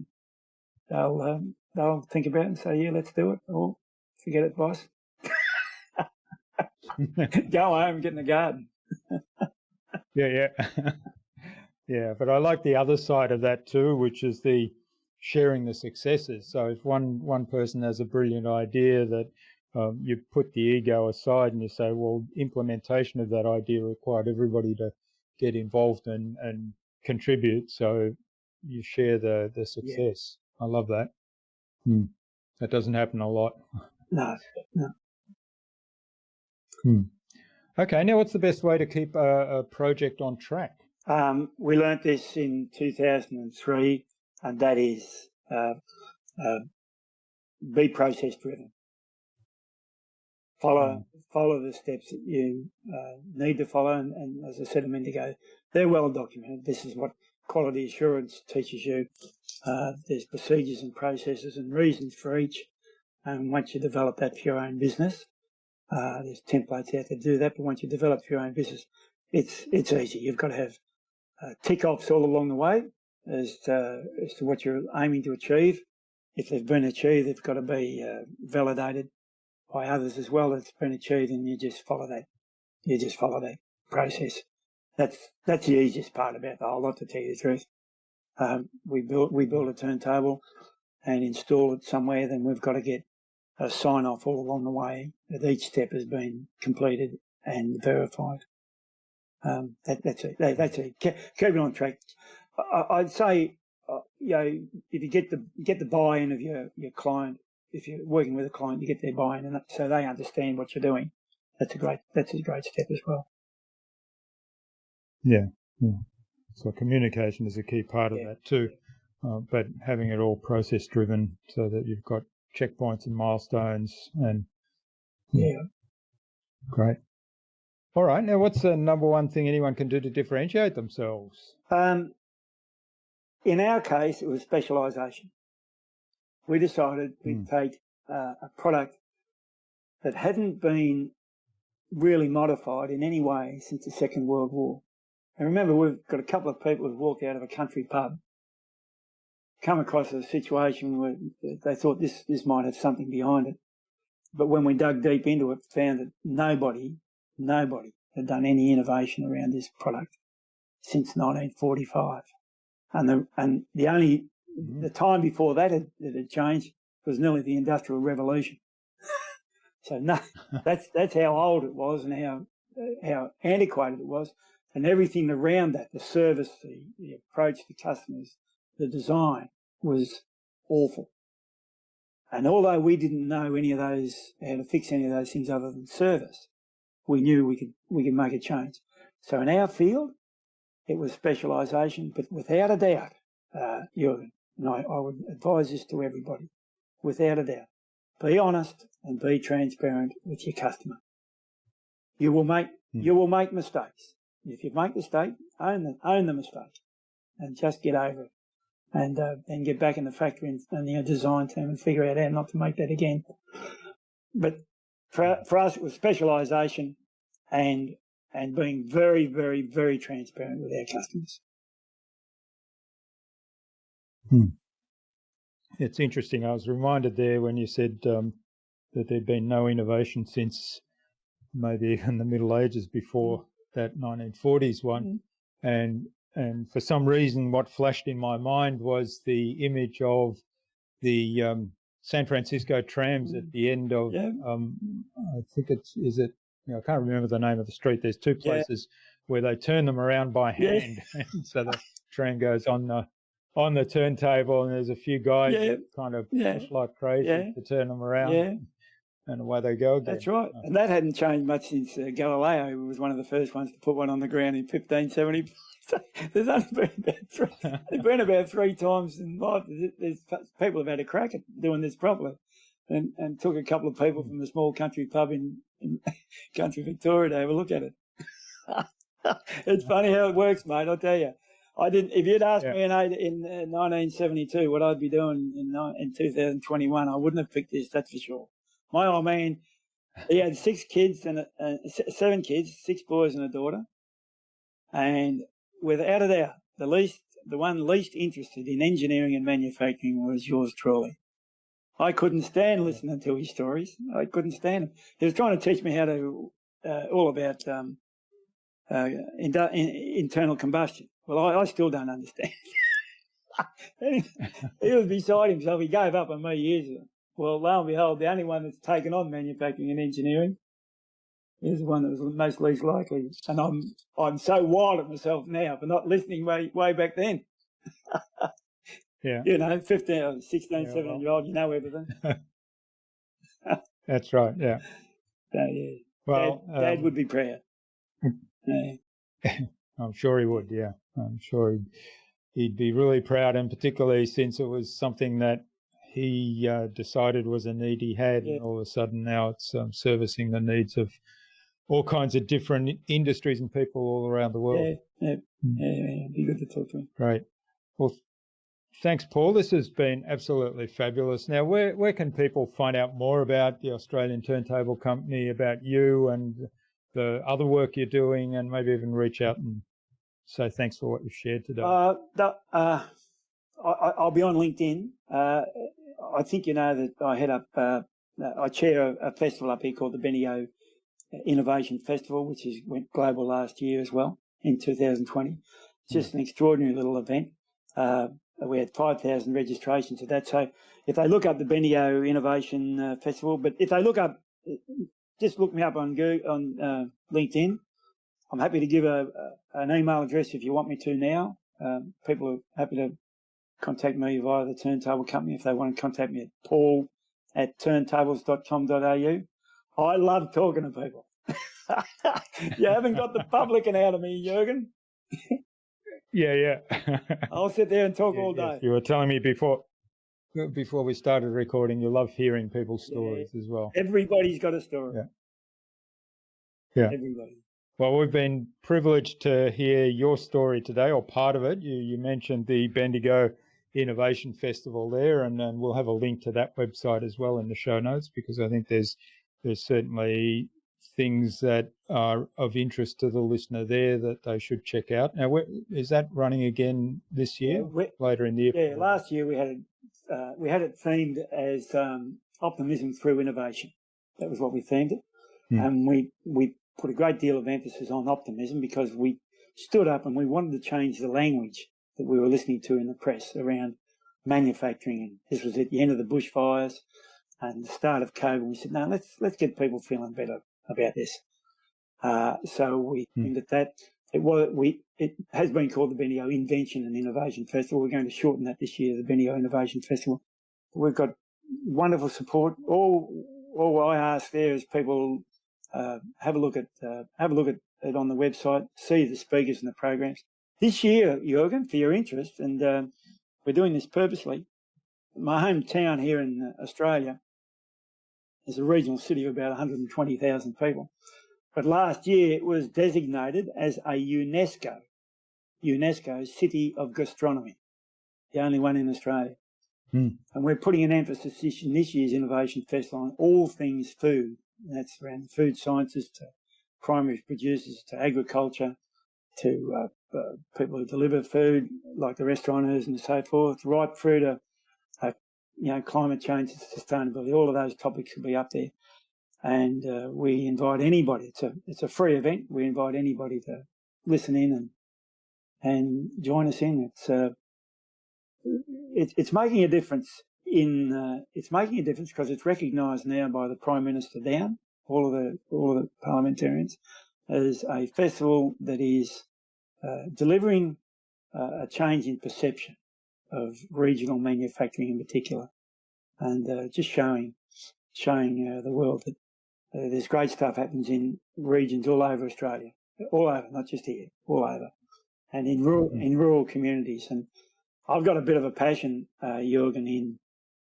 And they'll think about it and say, yeah, let's do it. Or forget it, boss. Go home and get in the garden. Yeah. Yeah, but I like the other side of that too, which is the sharing the successes. So if one person has a brilliant idea that you put the ego aside and you say, well, implementation of that idea required everybody to get involved and contribute. So you share the success. Yeah. I love that. That doesn't happen a lot. No. Okay, now what's the best way to keep a project on track? We learnt this in 2003, and that is be process driven. Follow the steps that you need to follow, and as I said a minute ago, they're well documented. This is what quality assurance teaches you. There's procedures and processes and reasons for each, and once you develop that for your own business, there's templates out to do that. But once you develop for your own business, it's easy. You've got to have tick-offs all along the way as to what you're aiming to achieve. If they've been achieved, they've got to be validated by others as well. It's been achieved, and you just follow that. You just follow that process. That's the easiest part about the whole lot, to tell you the truth. We build a turntable and install it somewhere, then we've got to get a sign-off all along the way that each step has been completed and verified. That's it. Keep it on track. I'd say, if you get the buy-in of your client, if you're working with a client, you get their buy-in, and so they understand what you're doing. That's a great step as well. Yeah. So communication is a key part of that too, but having it all process-driven so that you've got checkpoints and milestones and. Great. All right. Now, what's the number one thing anyone can do to differentiate themselves? In our case, it was specialisation. we decided we'd take a product that hadn't been really modified in any way since the Second World War. And remember, we've got a couple of people who've walked out of a country pub, come across a situation where they thought this might have something behind it. But when we dug deep into it, found that nobody had done any innovation around this product since 1945. And the only the time before that it had changed was nearly the Industrial Revolution. So no, that's how old it was and how antiquated it was, and everything around that, the service, the approach to customers, the design was awful. And although we didn't know any of those, how to fix any of those things other than service, we knew we could make a change. So in our field, it was specialisation, but without a doubt, Jürgen, and I would advise this to everybody, without a doubt, be honest and be transparent with your customer. You will make mistakes. If you make a mistake, own the mistake, and just get over it, and get back in the factory and your design team and figure out how not to make that again. But for us, it was specialisation and being very, very, very transparent with our customers. It's interesting. I was reminded there when you said that there'd been no innovation since maybe even the Middle Ages before that 1940s one. And for some reason, what flashed in my mind was the image of the San Francisco trams at the end of, I think I can't remember the name of the street. There's two places where they turn them around by hand. And so the tram goes on the turntable, and there's a few guys that kind of push like crazy to turn them around, and away they go again. That's right. And that hadn't changed much since Galileo was one of the first ones to put one on the ground in 1570. So there's only been about three times in life. There's people have had a crack at doing this properly, and took a couple of people from a small country pub in country Victoria to have a look at it. It's funny how it works, mate. I'll tell you. I didn't. If you'd asked me in 1972 what I'd be doing in 2021, I wouldn't have picked this. That's for sure. My old man, he had 6 kids and 7 kids, 6 boys and a daughter, and without a doubt, the one least interested in engineering and manufacturing was yours truly. I couldn't stand listening to his stories. I couldn't stand him. He was trying to teach me how to all about internal combustion. Well, I still don't understand. He was beside himself. He gave up on me years ago. Well, lo and behold, the only one that's taken on manufacturing and engineering is the one that was most least likely. And I'm so wild at myself now for not listening way back then. You know, 15, 16, 17-year-old, you know everything. That's right, yeah. So, yeah. Well, Dad would be proud. I'm sure he would, yeah. I'm sure he'd be really proud, and particularly since it was something that he decided was a need he had, and all of a sudden now it's servicing the needs of all kinds of different industries and people all around the world. It'd be good to talk to him. Great. Well, thanks, Paul. This has been absolutely fabulous. Now, where can people find out more about the Australian Turntable Company, about you and the other work you're doing, and maybe even reach out and say thanks for what you've shared today? I'll be on LinkedIn. I think you know that I head up, I chair a festival up here called the Bendigo Innovation Festival, which went global last year as well in 2020. It's just an extraordinary little event. We had 5,000 registrations at that. So if they look up the Bendigo Innovation Festival, but if they look up, just look me up on LinkedIn. I'm happy to give an email address if you want me to now. People are happy to contact me via the Turntable Company if they want to contact me at paul@turntables.com.au. I love talking to people. You haven't got the publican out of me, Jürgen. Yeah. I'll sit there and talk all day. Yes. You were telling me before we started recording, you love hearing people's stories as well. Everybody's got a story. Yeah. Everybody. Well, we've been privileged to hear your story today, or part of it. You mentioned the Bendigo Innovation Festival there, and we'll have a link to that website as well in the show notes, because I think there's certainly things that are of interest to the listener there that they should check out. Now, is that running again this year, later in the year? Yeah, last year we had it themed as optimism through innovation. That was what we themed it. And we put a great deal of emphasis on optimism because we stood up and we wanted to change the language that we were listening to in the press around manufacturing. And this was at the end of the bushfires and the start of COVID. We said, no, let's get people feeling better about this. So we aimed at that. It has been called the Bendigo Invention and Innovation Festival. We're going to shorten that this year, the Bendigo Innovation Festival. We've got wonderful support. All I ask there is people have a look at it on the website, see the speakers and the programs. This year, Jürgen, for your interest, and we're doing this purposely, my hometown here in Australia is a regional city of about 120,000 people. But last year it was designated as a UNESCO City of Gastronomy, the only one in Australia. And we're putting an emphasis in this year's Innovation Festival on all things food. And that's around food sciences to primary producers to agriculture to people who deliver food like the restaurateurs and so forth, right through to climate change and sustainability. All of those topics will be up there. And we invite anybody. It's a free event. We invite anybody to listen in and join us in. It's making a difference it's making a difference because it's recognised now by the Prime Minister down, all of the parliamentarians, as a festival that is delivering a change in perception of regional manufacturing in particular, and just showing the world that there's great stuff happens in regions all over Australia, all over, not just here, all over, and in rural communities. And I've got a bit of a passion, Jürgen, in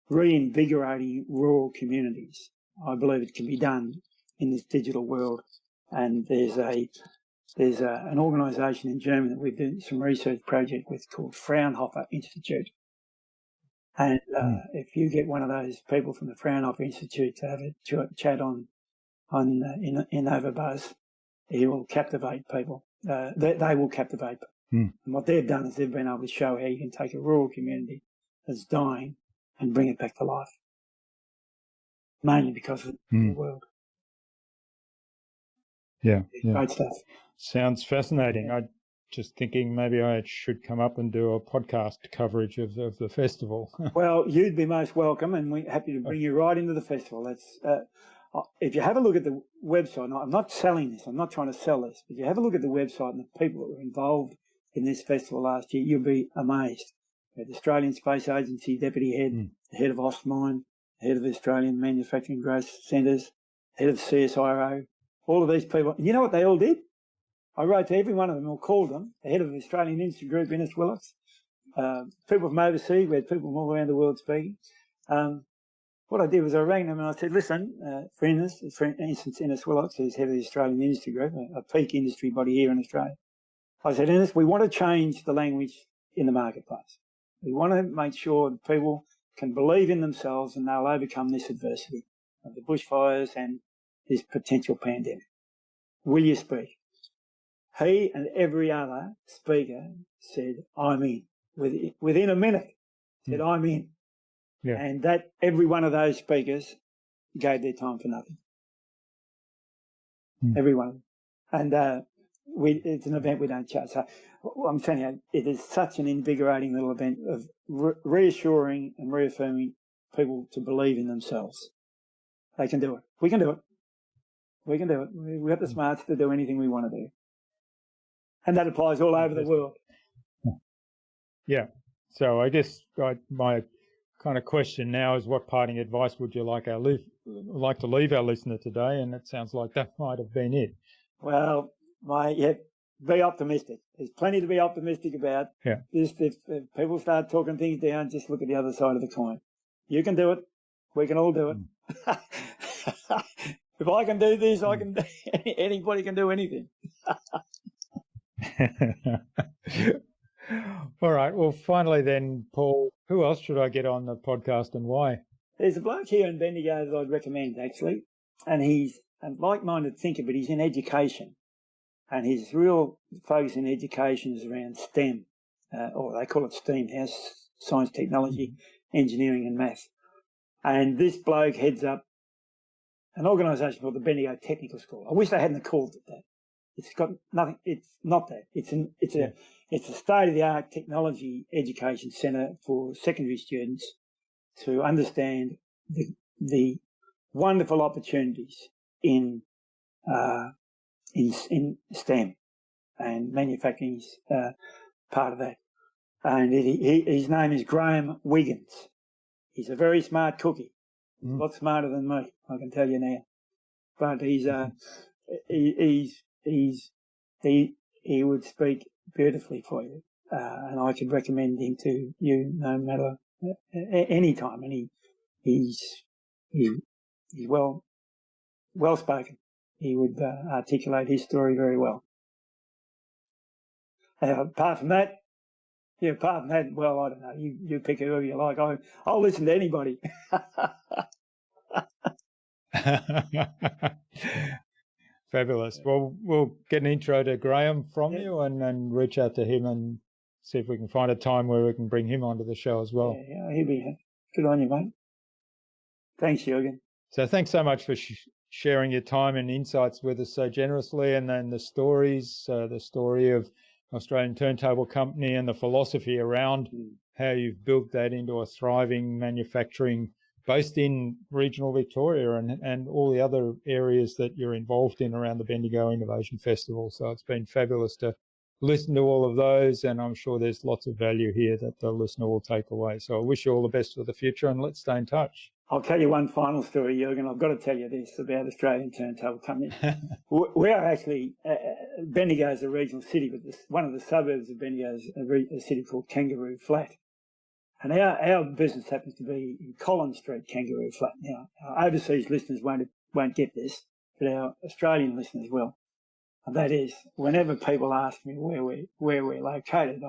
reinvigorating rural communities. I believe it can be done in this digital world. And there's an organisation in Germany that we've done some research project with called Fraunhofer Institute. And if you get one of those people from the Fraunhofer Institute to have a chat on InnovaBuzz, he will captivate people. They will captivate people. And what they've done is they've been able to show how you can take a rural community that's dying and bring it back to life, mainly because of the world. Yeah. Great stuff. Sounds fascinating. I'm just thinking maybe I should come up and do a podcast coverage of the festival. Well, you'd be most welcome, and we're happy to bring you right into the festival. That's if you have a look at the website, I'm not selling this, I'm not trying to sell this, but if you have a look at the website and the people that were involved in this festival last year, you'll be amazed. We had the Australian Space Agency Deputy Head, the Head of Ostmine, the Head of the Australian Manufacturing Growth Centres, Head of CSIRO, all of these people. And you know what they all did? I wrote to every one of them or called them, the Head of the Australian Industry Group, Innes Willocks, people from overseas, we had people from all around the world speaking. What I did was I rang them and I said, listen, for instance, Innes Willocks, who's Head of the Australian Industry Group, a peak industry body here in Australia. I said, Innes, we want to change the language in the marketplace. We want to make sure that people can believe in themselves and they'll overcome this adversity of the bushfires and this potential pandemic. Will you speak? He and every other speaker said, I'm in. Within a minute, said, I'm in. Yeah. And that every one of those speakers gave their time for nothing. Every one of them. And it's an event we don't charge. So I'm telling you, it is such an invigorating little event of reassuring and reaffirming people to believe in themselves. They can do it. We can do it. We can do it. We've got the smarts to do anything we want to do. And that applies all over the world. Yeah. So I guess my kind of question now is, what parting advice would you like to leave our listener today? And it sounds like that might have been it. Well, be optimistic. There's plenty to be optimistic about. Yeah. Just if people start talking things down, just look at the other side of the coin. You can do it. We can all do it. If I can do this, I can. Anybody can do anything. All right. Well, finally then, Paul, who else should I get on the podcast and why? There's a bloke here in Bendigo that I'd recommend, actually, and he's a like-minded thinker, but he's in education, and his real focus in education is around STEM, or they call it STEAM now, science, technology, engineering and maths. And this bloke heads up an organisation called the Bendigo Technical School. I wish they hadn't called it that. It's got nothing. It's not that. It's a state-of-the-art technology education centre for secondary students to understand the wonderful opportunities in STEM, and manufacturing is part of that. And his name is Graham Wiggins. He's a very smart cookie, a lot smarter than me, I can tell you now. But he would speak beautifully for you, and I could recommend him to you no matter any time. And he's well spoken. He would articulate his story very well. Apart from that, well, I don't know. You pick whoever you like. I'll listen to anybody. Fabulous. Well, we'll get an intro to Graham from you and reach out to him and see if we can find a time where we can bring him onto the show as well. Yeah, he'll be good on you, mate. Thanks, Jürgen. So thanks so much for sharing your time and insights with us so generously, and then the story of Australian Turntable Company and the philosophy around how you've built that into a thriving manufacturing based in regional Victoria and all the other areas that you're involved in around the Bendigo Innovation Festival. So it's been fabulous to listen to all of those, and I'm sure there's lots of value here that the listener will take away. So I wish you all the best for the future, and let's stay in touch. I'll tell you one final story, Jürgen. I've got to tell you this about Australian Turntable Company. We are actually, Bendigo is a regional city, but one of the suburbs of Bendigo is a city called Kangaroo Flat. And our business happens to be in Collins Street, Kangaroo Flat. Now, our overseas listeners won't get this, but our Australian listeners will. And that is, whenever people ask me where we're located,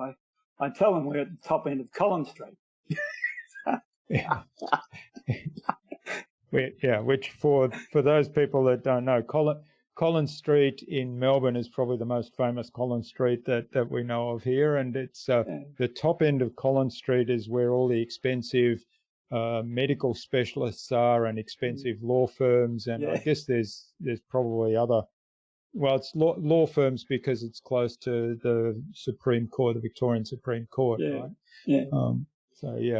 I tell them we're at the top end of Collins Street. Which for those people that don't know, Collins Street in Melbourne is probably the most famous Collins Street that we know of here, and it's the top end of Collins Street is where all the expensive medical specialists are and expensive law firms, and I guess there's probably other. Well, it's law firms because it's close to the Supreme Court, the Victorian Supreme Court, right? Yeah.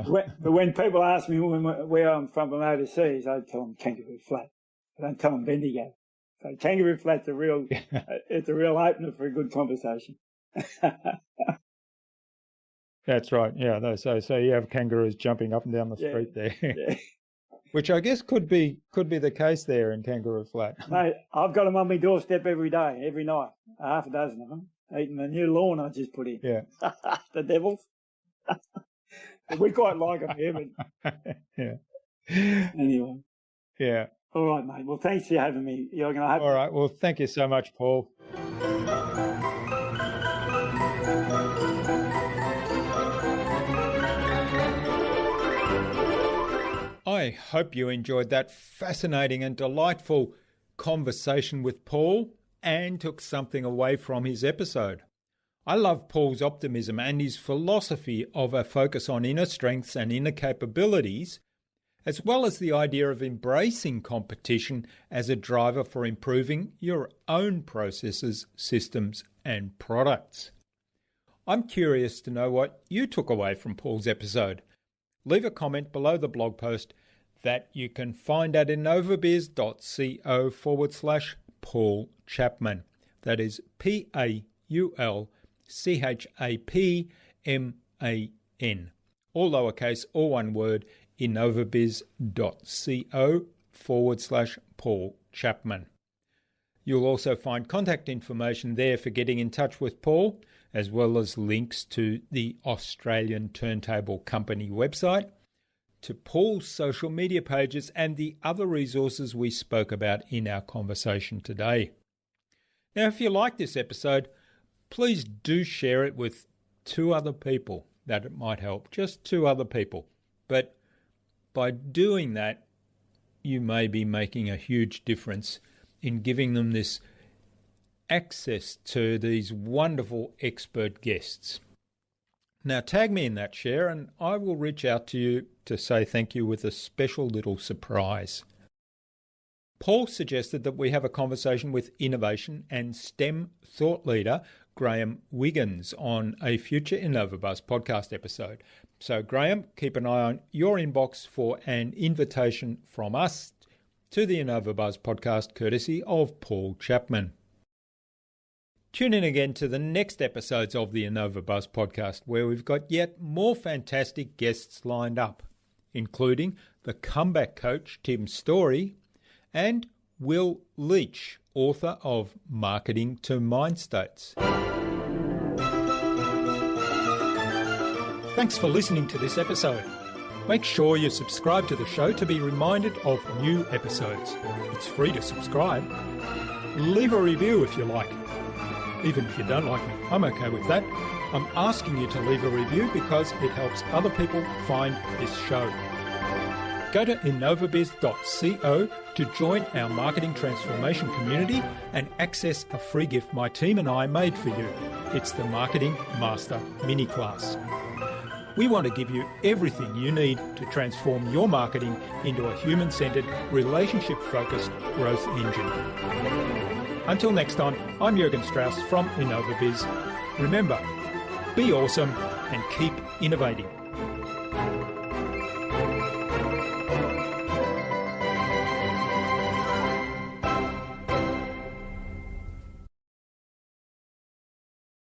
But when people ask me where I'm from overseas, I tell them Kangaroo Flat. I don't tell them Bendigo. So Kangaroo Flat's it's a real opener for a good conversation. That's right. Yeah. So you have kangaroos jumping up and down the street there, which I guess could be the case there in Kangaroo Flat. Mate, I've got them on my doorstep every day, every night, half a dozen of them, eating the new lawn I just put in. Yeah. The devils. We quite like them here, but anyway. Yeah. All right, mate. Well, thanks for having me. All right. Well, thank you so much, Paul. I hope you enjoyed that fascinating and delightful conversation with Paul and took something away from his episode. I love Paul's optimism and his philosophy of a focus on inner strengths and inner capabilities, as well as the idea of embracing competition as a driver for improving your own processes, systems, and products. I'm curious to know what you took away from Paul's episode. Leave a comment below the blog post that you can find at innovabizz.co/Paul Chapman. That is PaulChapman. All lowercase, all one word, innovabizz.co/Paul Chapman. You'll also find contact information there for getting in touch with Paul, as well as links to the Australian Turntable Company website, to Paul's social media pages, and the other resources we spoke about in our conversation today. Now, if you like this episode, please do share it with 2 other people that it might help, just 2 other people. But by doing that, you may be making a huge difference in giving them this access to these wonderful expert guests. Now tag me in that share and I will reach out to you to say thank you with a special little surprise. Paul suggested that we have a conversation with innovation and STEM thought leader Graham Wiggins on a future InnovaBuzz podcast episode. So Graham, keep an eye on your inbox for an invitation from us to the InnovaBuzz podcast courtesy of Paul Chapman. Tune in again to the next episodes of the InnovaBuzz podcast where we've got yet more fantastic guests lined up, including the comeback coach Tim Storey and Will Leach, author of Marketing to Mind States. Thanks for listening to this episode. Make sure you subscribe to the show to be reminded of new episodes. It's free to subscribe. Leave a review if you like. Even if you don't like me, I'm okay with that. I'm asking you to leave a review because it helps other people find this show. Go to InnovaBuzz.co to join our marketing transformation community and access a free gift my team and I made for you. It's the Marketing Master Mini Class. We want to give you everything you need to transform your marketing into a human-centered, relationship-focused growth engine. Until next time, I'm Jürgen Strauss from InnovaBuzz. Remember, be awesome and keep innovating.